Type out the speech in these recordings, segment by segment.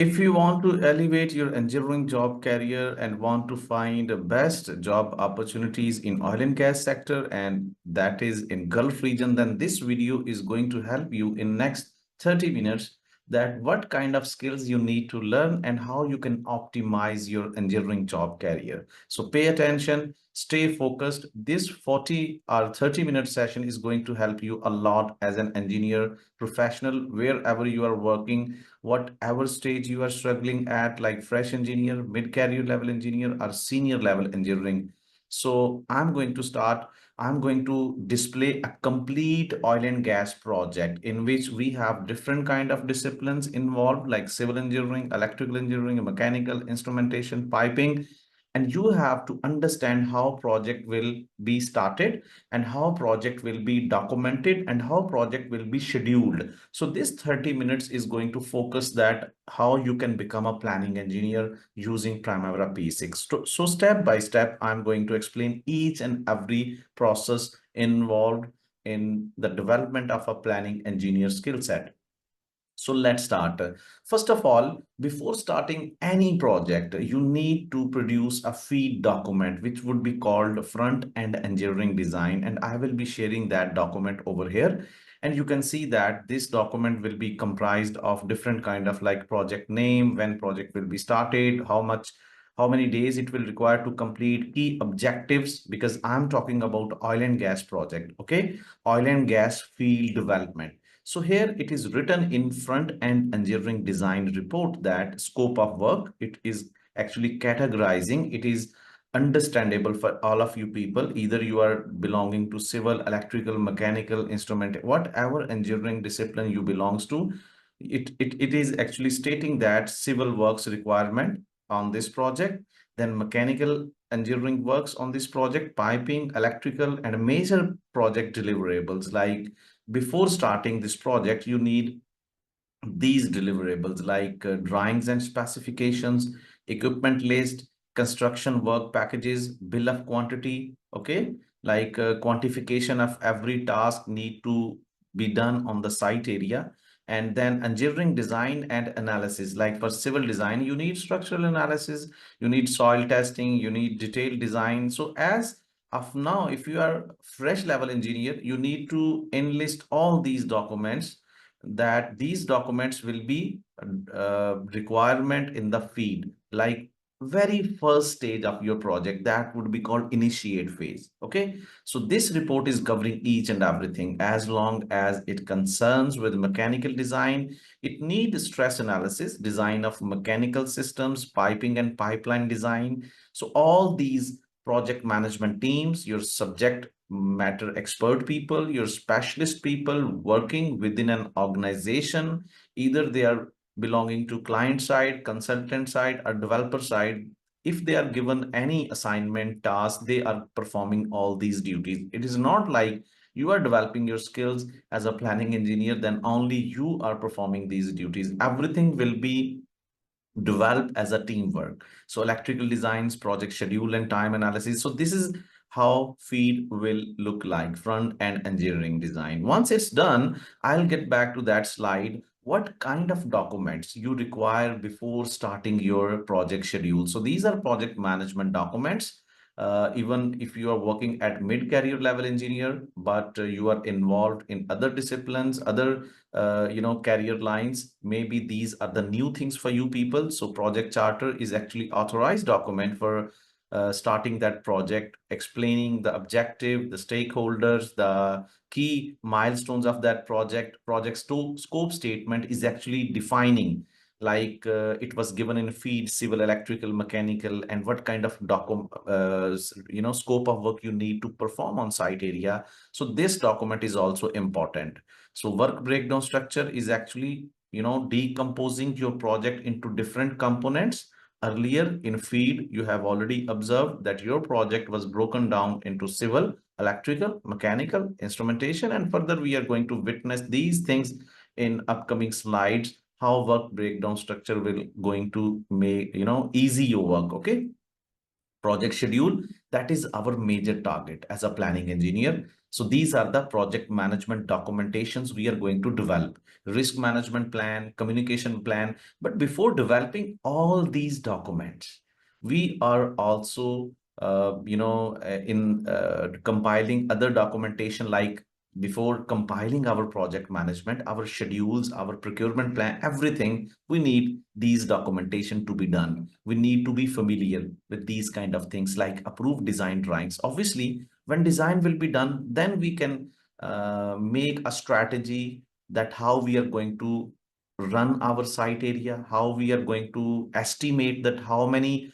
If you want to elevate your engineering job career and want to find the best job opportunities in oil and gas sector, and that is in Gulf region, then this video is going to help you in next 30 minutes that what kind of skills you need to learn and how you can optimize your engineering job career. So pay attention, stay focused. This 40 or 30-minute session is going to help you a lot as an engineer professional wherever you are working, whatever stage you are struggling at, like fresh engineer, mid-career level engineer, or senior level engineering. So I'm going to display a complete oil and gas project in which we have different kind of disciplines involved, like civil engineering, electrical engineering, mechanical, instrumentation, piping. And you have to understand how project will be started and how project will be documented and how project will be scheduled. So this 30 minutes is going to focus that how you can become a planning engineer using Primavera P6. So step by step, I'm going to explain each and every process involved in the development of a planning engineer skill set. So let's start. First of all, before starting any project, you need to produce a feed document, which would be called front-end engineering design. And I will be sharing that document over here. And you can see that this document will be comprised of different kind of like project name, when project will be started, how many days it will require to complete, key objectives, because I'm talking about oil and gas project, okay? Oil and gas field development. So here it is written in front-end engineering design report that scope of work, it is actually categorizing, it is understandable for all of you people, either you are belonging to civil, electrical, mechanical, instrument, whatever engineering discipline you belongs to, it is actually stating that civil works requirement on this project, then mechanical engineering works on this project, piping, electrical, and major project deliverables. Like before starting this project, you need these deliverables like drawings and specifications, equipment list, construction work packages, bill of quantity, okay? Like quantification of every task need to be done on the site area. And then engineering design and analysis, like for civil design, you need structural analysis, you need soil testing, you need detailed design. So as of now, if you are fresh level engineer, you need to enlist all these documents, that these documents will be requirement in the feed, like very first stage of your project, that would be called initiate phase, okay? So this report is covering each and everything. As long as it concerns with mechanical design, it needs stress analysis, design of mechanical systems, piping and pipeline design. So all these project management teams, your subject matter expert people, your specialist people working within an organization, either they are belonging to client side, consultant side, or developer side. If they are given any assignment task, they are performing all these duties. It is not like you are developing your skills as a planning engineer, then only you are performing these duties. Everything will be developed as a teamwork. So electrical designs, project schedule and time analysis. So this is how feed will look like, front end engineering design. Once it's done, I'll get back to that slide. What kind of documents you require before starting your project schedule? So these are project management documents. Even if you are working at mid-career level engineer, but you are involved in other disciplines, other career lines, maybe these are the new things for you people. So project charter is actually authorized document for starting that project, explaining the objective, the stakeholders, the key milestones of that project. Scope statement is actually defining, like it was given in feed, civil, electrical, mechanical, and what kind of scope of work you need to perform on site area. So this document is also important. So work breakdown structure is actually, decomposing your project into different components. Earlier in feed, you have already observed that your project was broken down into civil, electrical, mechanical, instrumentation, and further we are going to witness these things in upcoming slides, how work breakdown structure will going to make, easy your work, okay? Project schedule, that is our major target as a planning engineer. So these are the project management documentations we are going to develop: risk management plan, communication plan. But before developing all these documents, we are also in compiling other documentation. Like, before compiling our project management, our schedules, our procurement plan, everything, we need these documentation to be done. We need to be familiar with these kind of things, like approved design drawings. Obviously, when design will be done, then we can make a strategy that how we are going to run our site area, how we are going to estimate that how many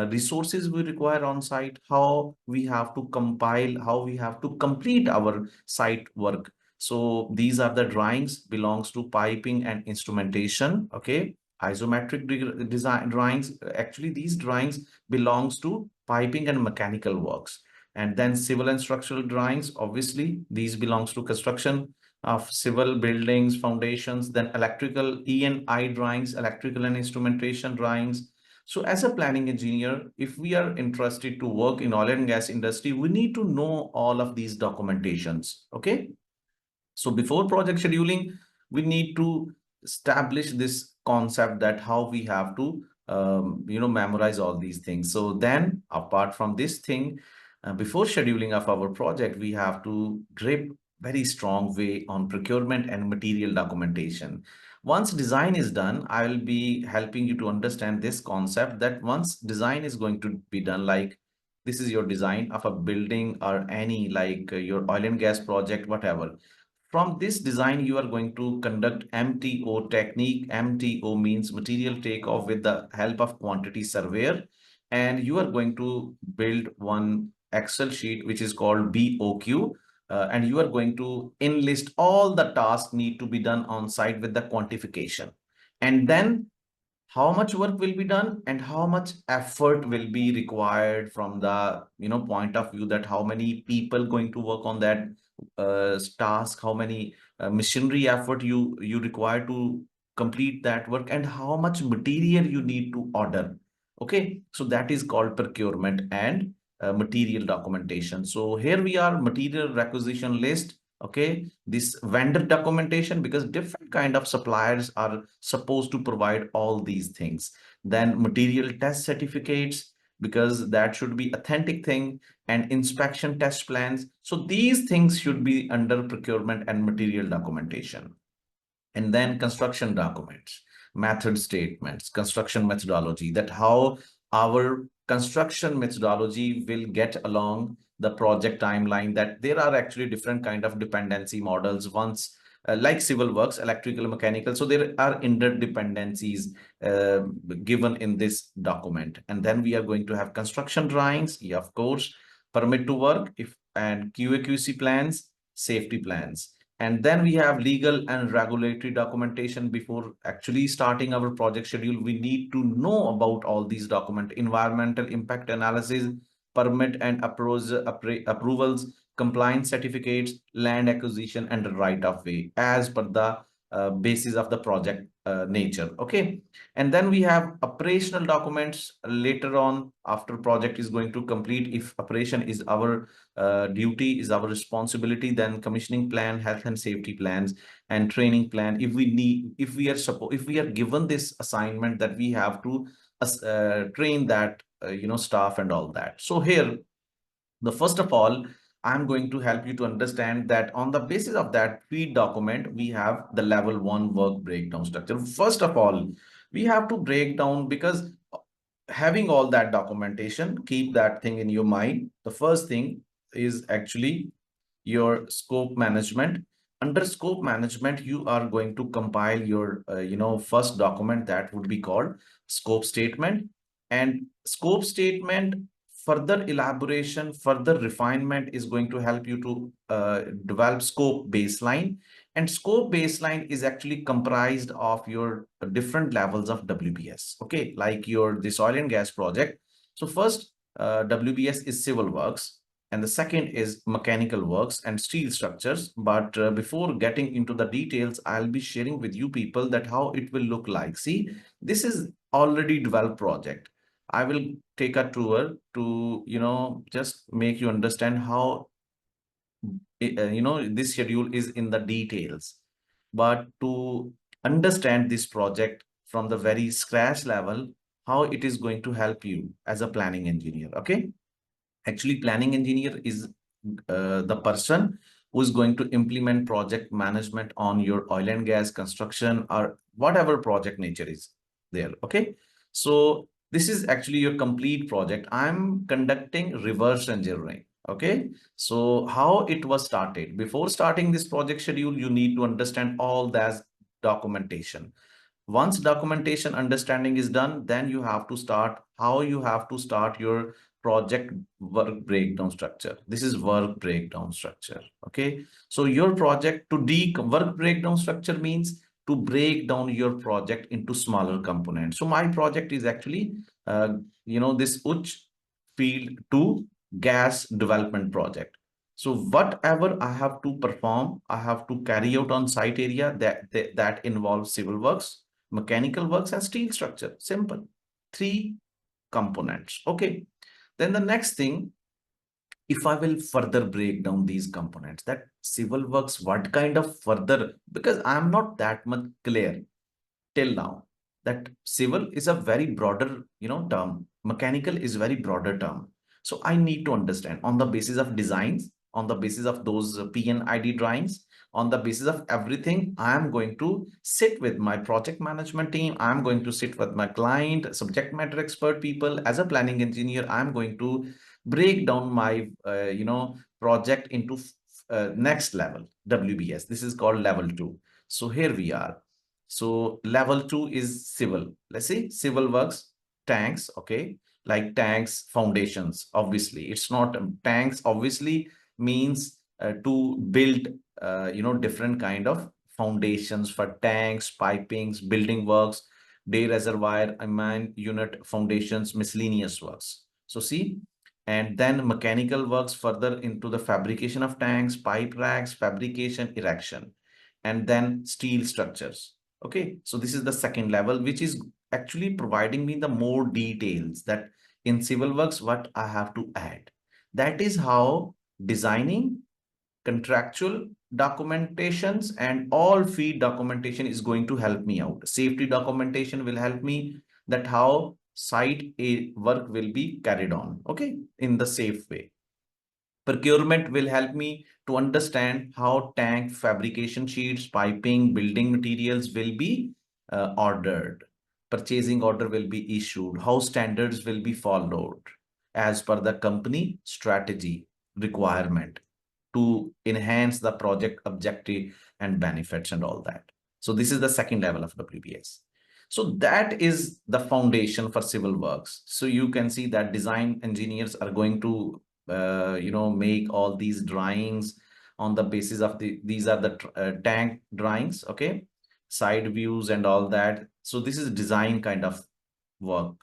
resources we require on site, how we have to compile, how we have to complete our site work. So these are the drawings belongs to piping and instrumentation. Okay, isometric design drawings, actually these drawings belongs to piping and mechanical works. And then civil and structural drawings, obviously these belongs to construction of civil buildings, foundations. Then electrical E&I drawings, electrical and instrumentation drawings. So as a planning engineer, if we are interested to work in oil and gas industry, we need to know all of these documentations. Okay. So before project scheduling, we need to establish this concept that how we have to memorize all these things. So then, apart from this thing, before scheduling of our project, we have to grip very strong way on procurement and material documentation. Once design is done, I will be helping you to understand this concept, that once design is going to be done, like this is your design of a building or any, like your oil and gas project, whatever. From this design, you are going to conduct MTO technique. MTO means material takeoff with the help of quantity surveyor. And you are going to build one Excel sheet, which is called BOQ. And you are going to enlist all the tasks need to be done on site with the quantification. And then how much work will be done and how much effort will be required from the point of view that how many people going to work on that task, how many machinery effort you require to complete that work, and how much material you need to order. Okay, so that is called procurement and material documentation. So here we are, material requisition list. Okay, this vendor documentation, because different kind of suppliers are supposed to provide all these things. Then material test certificates, because that should be authentic thing, and inspection test plans. So these things should be under procurement and material documentation. And then construction documents, method statements, construction methodology, that how our construction methodology will get along the project timeline, that there are actually different kind of dependency models once, like civil works, electrical, mechanical. So there are interdependencies uh, given in this document. And then we are going to have construction drawings, yeah, of course, permit to work, if and QA/QC plans, safety plans. And then we have legal and regulatory documentation. Before actually starting our project schedule, we need to know about all these documents: environmental impact analysis, permit and approvals, compliance certificates, land acquisition, and the right of way as per the basis of the project nature. Okay. And then we have operational documents later on after project is going to complete. If operation is our duty, is our responsibility, then commissioning plan, health and safety plans, and training plan. If we need, if we are given this assignment that we have to train that staff and all that. So here, the first of all, I'm going to help you to understand that on the basis of that feed document, we have the level 1 work breakdown structure. First of all, we have to break down, because having all that documentation, keep that thing in your mind. The first thing is actually your scope management. Under scope management, you are going to compile your first document, that would be called scope statement. And scope statement, further elaboration, further refinement is going to help you to develop scope baseline. And scope baseline is actually comprised of your different levels of WBS. Okay, like your this oil and gas project. So first, WBS is civil works, and the second is mechanical works and steel structures. But before getting into the details, I'll be sharing with you people that how it will look like. See, this is already developed project. I will take a tour to, just make you understand how, this schedule is in the details. But to understand this project from the very scratch level, how it is going to help you as a planning engineer. Okay. Actually, planning engineer is the person who is going to implement project management on your oil and gas construction or whatever project nature is there. Okay. So this is actually your complete project. I'm conducting reverse engineering. Okay. So how it was started before starting this project schedule, you need to understand all that documentation. Once documentation understanding is done, then you have to start how you have to start your project work breakdown structure. This is work breakdown structure. Okay. So your project to work breakdown structure means to break down your project into smaller components. So my project is actually, this Uch field to gas development project. So whatever I have to perform, I have to carry out on site area that involves civil works, mechanical works, and steel structure. Simple. Three components. Okay. Then the next thing, if I will further break down these components, that civil works, what kind of further, because I'm not that much clear till now that civil is a very broader, term. Mechanical is very broader term. So I need to understand on the basis of designs, on the basis of those PNID drawings, on the basis of everything, I am going to sit with my project management team. I'm going to sit with my client, subject matter expert people. As a planning engineer, I'm going to break down my, project into next level, WBS. This is called level 2. So here we are. So level 2 is civil. Let's see, civil works, tanks, okay, like tanks, foundations. Obviously, it's not tanks. Obviously, means to build, different kind of foundations for tanks, pipings, building works, day reservoir, amine unit foundations, miscellaneous works. So see, and then mechanical works further into the fabrication of tanks, pipe racks, fabrication, erection, and then steel structures. Okay, so this is the second level, which is actually providing me the more details that in civil works, what I have to add. That is how designing, contractual documentations, and all feed documentation is going to help me out. Safety documentation will help me that how site a work will be carried on, okay, in the safe way. Procurement will help me to understand how tank fabrication sheets, piping, building materials will be ordered. Purchasing order will be issued. How standards will be followed as per the company strategy requirement to enhance the project objective and benefits and all that. So this is the second level of WBS. So that is the foundation for civil works. So you can see that design engineers are going to make all these drawings on the basis of these are the tank drawings, okay, side views and all that. So this is design kind of work.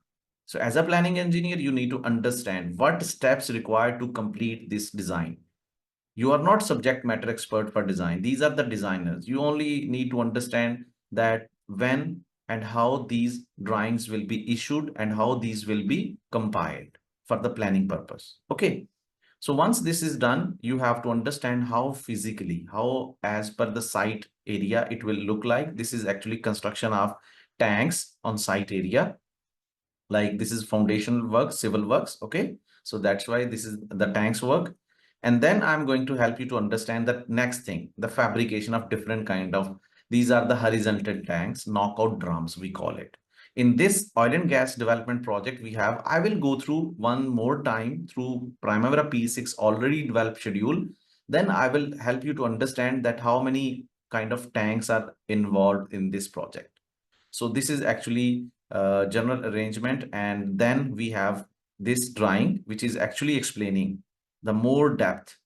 So as a planning engineer, you need to understand what steps required to complete this design. You are not subject matter expert for design. These are the designers. You only need to understand that when and how these drawings will be issued and how these will be compiled for the planning purpose. Okay. So once this is done, you have to understand how physically, how as per the site area, it will look like. This is actually construction of tanks on site area. Like this is foundational work, civil works. Okay. So that's why this is the tanks work. And then I'm going to help you to understand the next thing, the fabrication of different kind of, these are the horizontal tanks, knockout drums, we call it. In this oil and gas development project we have, I will go through one more time through Primavera P6 already developed schedule. Then I will help you to understand that how many kind of tanks are involved in this project. So this is actually general arrangement. And then we have this drawing, which is actually explaining the more depth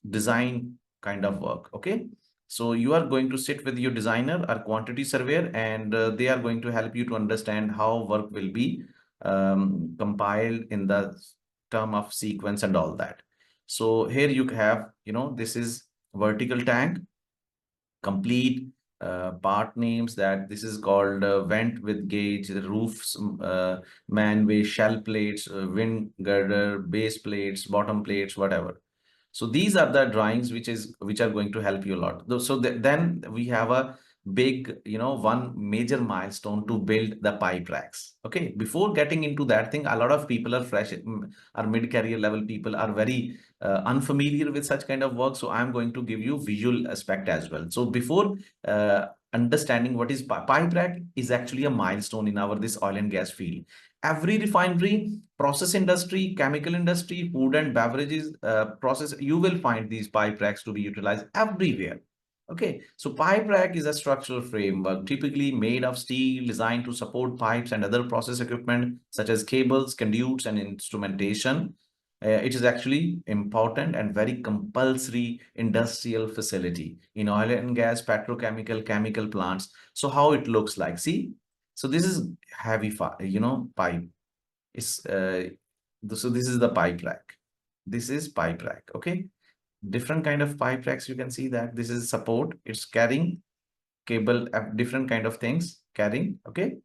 design kind of work. Okay. So you are going to sit with your designer or quantity surveyor, and they are going to help you to understand how work will be compiled in the term of sequence and all that. So here you have, this is vertical tank, complete part names, that this is called vent with gauge, roofs, manway, shell plates, wind girder, base plates, bottom plates, whatever. So these are the drawings which are going to help you a lot. So then we have a big, one major milestone to build the pipe racks. Okay, before getting into that thing, a lot of people are fresh, are mid-career level people are very unfamiliar with such kind of work. So I'm going to give you visual aspect as well. So before understanding what is pipe rack is actually a milestone in our this oil and gas field. Every refinery, process industry, chemical industry, food and beverages process, you will find these pipe racks to be utilized everywhere. Okay, so pipe rack is a structural framework typically made of steel designed to support pipes and other process equipment such as cables, conduits, and instrumentation. It is actually important and very compulsory industrial facility in oil and gas, petrochemical, chemical plants. So how it looks like, see? So this is heavy, pipe. It's so this is the pipe rack. This is pipe rack. Okay, different kind of pipe racks. You can see that this is support. It's carrying cable, different kind of things carrying. Okay,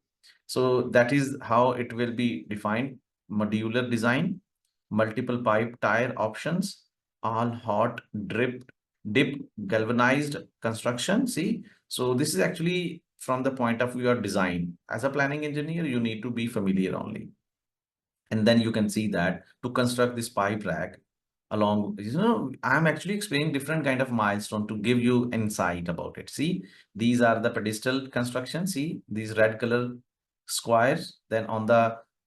so that is how it will be defined. Modular design, multiple pipe tire options, all hot, dip, galvanized construction. See, so this is actually from the point of view of design. As a planning engineer, you need to be familiar only. And then you can see that to construct this pipe rack along, I'm actually explaining different kind of milestone to give you insight about it. See, these are the pedestal construction. See these red color squares. Then on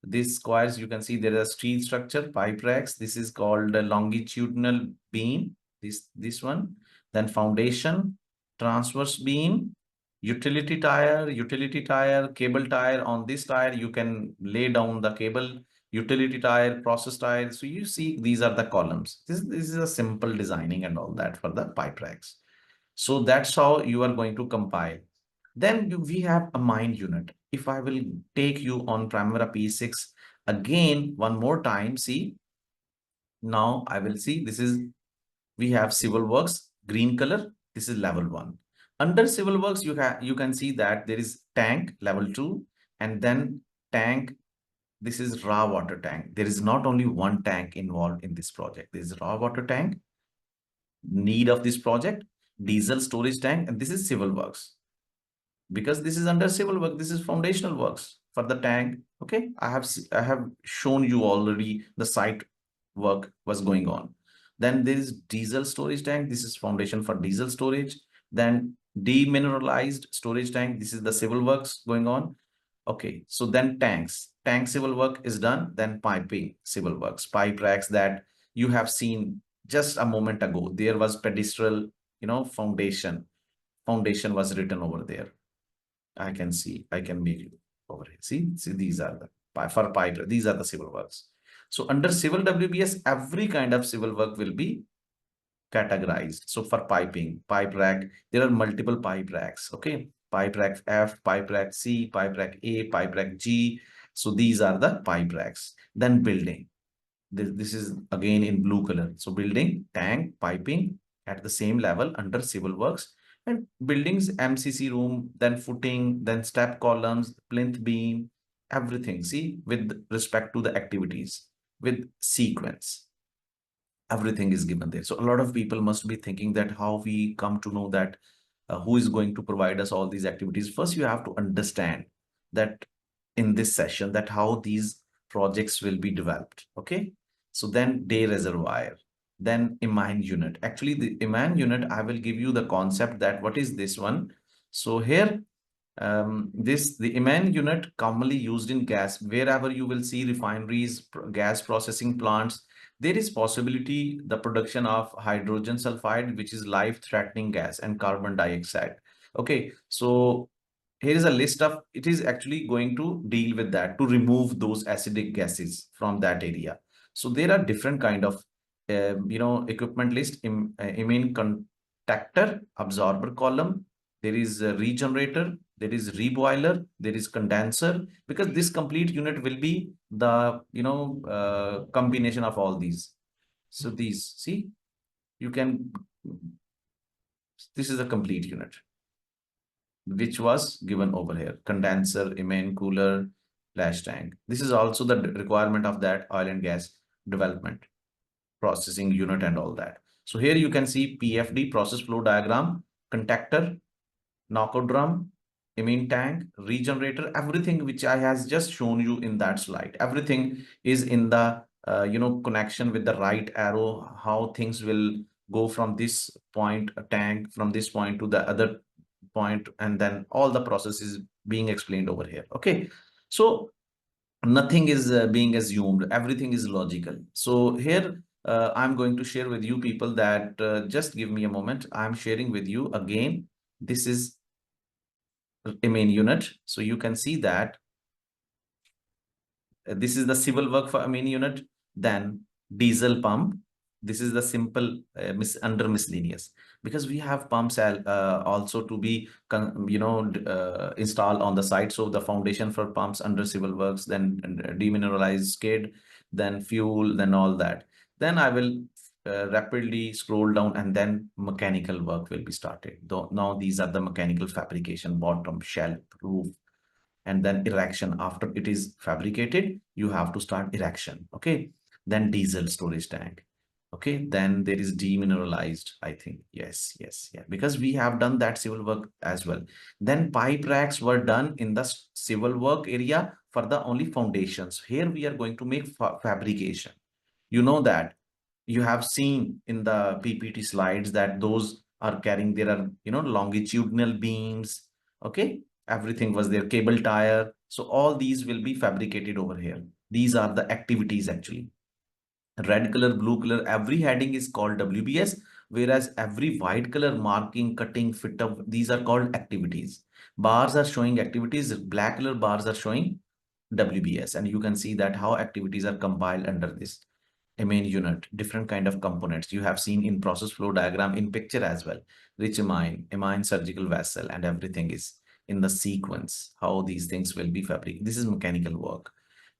these squares you can see there is a steel structure, pipe racks. This is called a longitudinal beam, this one. Then foundation, transverse beam, utility tire, cable tire. On this tire you can lay down the cable, utility tire, process tire. So you see these are the columns. This is a simple designing and all that for the pipe racks. So that's how you are going to compile. Then we have a mind unit. If I will take you on Primavera P6 again one more time, see, now I will see this is, we have civil works, green color. This is level 1. Under civil works, you can see that there is tank level 2, and then tank. This is raw water tank. There is not only one tank involved in this project. There is raw water tank, need of this project, diesel storage tank, and this is civil works. Because this is under civil work, this is foundational works for the tank. Okay, I have shown you already the site work was going on. Then there is diesel storage tank. This is foundation for diesel storage. Then demineralized storage tank. This is the civil works going on. Okay, so then tank civil work is done. Then piping civil works, pipe racks that you have seen just a moment ago. There was pedestal, foundation was written over there. I can see, I can make it over here. See, these are for pipe, these are the civil works. So under civil WBS, every kind of civil work will be categorized. So for piping, pipe rack, there are multiple pipe racks. Okay, pipe rack F, pipe rack C, pipe rack A, pipe rack G. So these are the pipe racks. Then building. This is again in blue color. So building, tank, piping at the same level under civil works, and buildings, MCC room, then footing, then step columns, plinth beam, everything. See, with respect to the activities, with sequence, everything is given there. So a lot of people must be thinking that how we come to know that who is going to provide us all these activities. First, you have to understand that in this session that how these projects will be developed. Okay, so then day reservoir, then imine unit. Actually, the imine unit, I will give you the concept that what is this one. So here, the imine unit commonly used in gas, wherever you will see refineries, gas processing plants, there is possibility the production of hydrogen sulfide, which is life-threatening gas, and carbon dioxide. Okay, so here is a list of, it is actually going to deal with that to remove those acidic gases from that area. So there are different kind of equipment list, imine contactor, absorber column, there is a regenerator, there is reboiler, there is condenser, because this complete unit will be the combination of all these. So these, see, you can, this is a complete unit. which was given over here. Condenser, imine, cooler, flash tank. This is also the requirement of that oil and gas development, processing unit and all that. So here you can see PFD, process flow diagram, contactor, knockout drum, imine tank, regenerator, everything which I has just shown you in that slide. Everything is in the connection with the right arrow, how things will go from this point, a tank, from this point to the other point, and then all the process is being explained over here. Okay, so nothing is being assumed, everything is logical. So here I'm going to share with you people that just give me a moment. I'm sharing with you again. This is a main unit. So you can see that this is the civil work for a main unit, then diesel pump. This is the simple under miscellaneous, because we have pumps also to be installed on the site. So the foundation for pumps under civil works, then demineralized skid, then fuel, then all that. Then I will rapidly scroll down, and then mechanical work will be started. Now these are the mechanical fabrication: bottom, shelf, roof, and then erection. After it is fabricated, you have to start erection. Okay, then diesel storage tank. Okay, then there is demineralized, I think. Yes, yes, yeah, because we have done that civil work as well. Then pipe racks were done in the civil work area for the only foundations. Here we are going to make fabrication. You know that you have seen in the PPT slides that those are carrying, there are, longitudinal beams. Okay, everything was there, cable tire. So all these will be fabricated over here. These are the activities actually. Red color, blue color, every heading is called WBS, whereas every white color marking, cutting, fit up, these are called activities. Bars are showing activities, black color bars are showing WBS, and you can see that how activities are compiled under this main unit. Different kind of components you have seen in process flow diagram, in picture as well. Rich amine surgical vessel, and everything is in the sequence, how these things will be fabricated. This is mechanical work.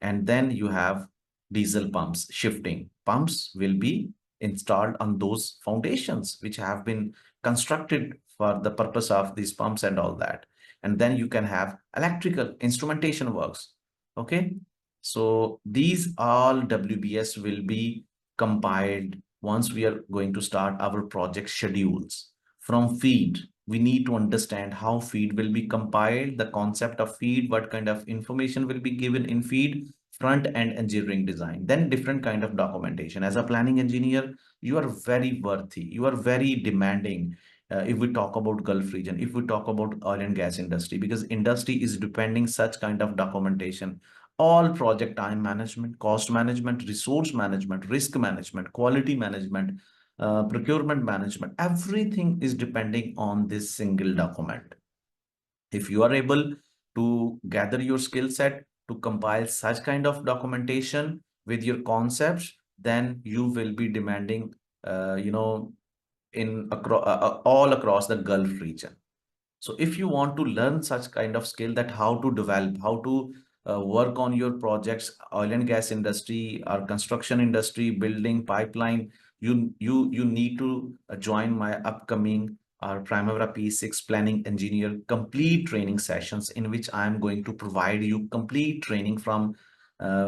And then you have diesel pumps, shifting pumps will be installed on those foundations which have been constructed for the purpose of these pumps and all that. And then you can have electrical instrumentation works. Okay, so these all WBS will be compiled once we are going to start our project schedules. From feed, we need to understand how feed will be compiled, the concept of feed, what kind of information will be given in feed, front end engineering design, then different kind of documentation. As a planning engineer, you are very worthy, you are very demanding. If we talk about Gulf region, if we talk about oil and gas industry, because industry is depending such kind of documentation. All project time management, cost management, resource management, risk management, quality management, procurement management, everything is depending on this single document. If you are able to gather your skill set to compile such kind of documentation with your concepts, then you will be demanding, in all across the Gulf region. So if you want to learn such kind of skill, that how to develop, how to work on your projects, oil and gas industry or construction industry, building pipeline, you need to join my upcoming Primavera P6 planning engineer complete training sessions, in which I am going to provide you complete training from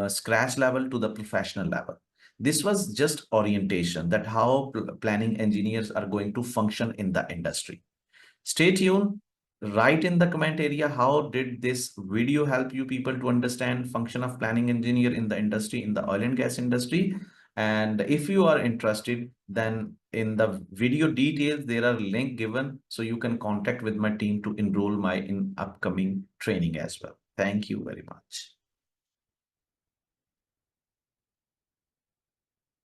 scratch level to the professional level. This was just orientation, that how planning engineers are going to function in the industry. Stay tuned. Write in the comment area, how did this video help you people to understand function of planning engineer in the industry, in the oil and gas industry. And if you are interested, then in the video details, there are link given, so you can contact with my team to enroll my in upcoming training as well. Thank you very much.